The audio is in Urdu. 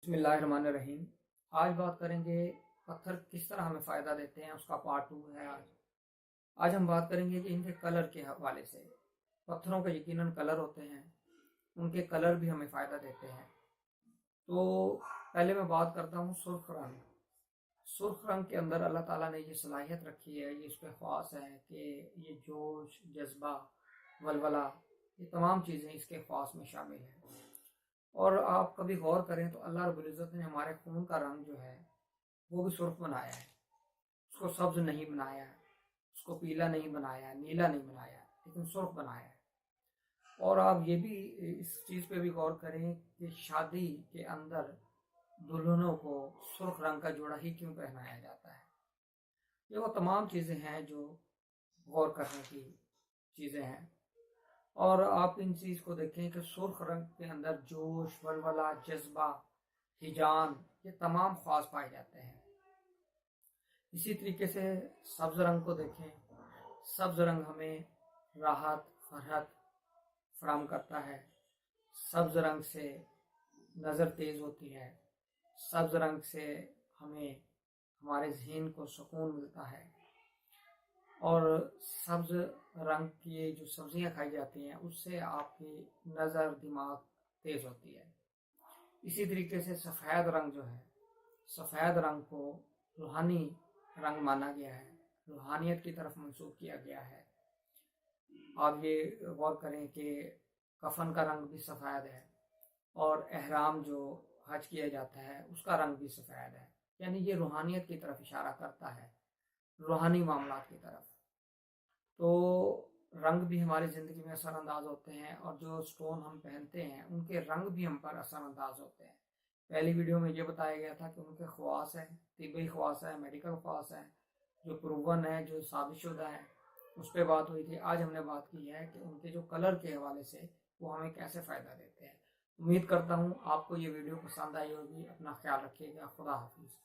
بسم اللہ الرحمن الرحیم۔ آج بات کریں گے پتھر کس طرح ہمیں فائدہ دیتے ہیں، اس کا پارٹ 2 ہے آج ہم بات کریں گے کہ ان کے کلر کے حوالے سے۔ پتھروں کے یقیناً کلر ہوتے ہیں، ان کے کلر بھی ہمیں فائدہ دیتے ہیں۔ تو پہلے میں بات کرتا ہوں سرخ رنگ۔ سرخ رنگ کے اندر اللہ تعالیٰ نے یہ صلاحیت رکھی ہے، یہ اس پہ خاص ہے کہ یہ جوش، جذبہ، ولولہ، یہ تمام چیزیں اس کے خاص میں شامل ہیں۔ اور آپ کبھی غور کریں تو اللہ رب العزت نے ہمارے خون کا رنگ جو ہے وہ بھی سرخ بنایا ہے، اس کو سبز نہیں بنایا ہے، اس کو پیلا نہیں بنایا ہے، نیلا نہیں بنایا ہے، لیکن سرخ بنایا ہے۔ اور آپ یہ بھی اس چیز پہ بھی غور کریں کہ شادی کے اندر دلہنوں کو سرخ رنگ کا جوڑا ہی کیوں پہنایا جاتا ہے۔ یہ وہ تمام چیزیں ہیں جو غور کرنے کی چیزیں ہیں۔ اور آپ ان چیز کو دیکھیں کہ سرخ رنگ کے اندر جوش، ولولہ، جذبہ، ہیجان، یہ تمام خواص پائے جاتے ہیں۔ اسی طریقے سے سبز رنگ کو دیکھیں، سبز رنگ ہمیں راحت، فرحت فراہم کرتا ہے۔ سبز رنگ سے نظر تیز ہوتی ہے، سبز رنگ سے ہمیں ہمارے ذہن کو سکون ملتا ہے، اور سبز رنگ کی جو سبزیاں کھائی جاتی ہیں اس سے آپ کی نظر، دماغ تیز ہوتی ہے۔ اسی طریقے سے سفید رنگ جو ہے، سفید رنگ کو روحانی رنگ مانا گیا ہے، روحانیت کی طرف منسوب کیا گیا ہے۔ آپ یہ غور کریں کہ کفن کا رنگ بھی سفید ہے، اور احرام جو حج کیا جاتا ہے اس کا رنگ بھی سفید ہے، یعنی یہ روحانیت کی طرف اشارہ کرتا ہے، روحانی معاملات کی طرف۔ تو رنگ بھی ہماری زندگی میں اثر انداز ہوتے ہیں، اور جو سٹون ہم پہنتے ہیں ان کے رنگ بھی ہم پر اثر انداز ہوتے ہیں۔ پہلی ویڈیو میں یہ بتایا گیا تھا کہ ان کے خواص ہیں، طبی خواص ہیں، میڈیکل خواص ہیں، جو پروون ہے، جو ثابت شدہ ہے، اس پہ بات ہوئی تھی۔ آج ہم نے بات کی ہے کہ ان کے جو کلر کے حوالے سے وہ ہمیں کیسے فائدہ دیتے ہیں۔ امید کرتا ہوں آپ کو یہ ویڈیو پسند آئی ہوگی۔ اپنا خیال رکھیے گا۔ خدا حافظ۔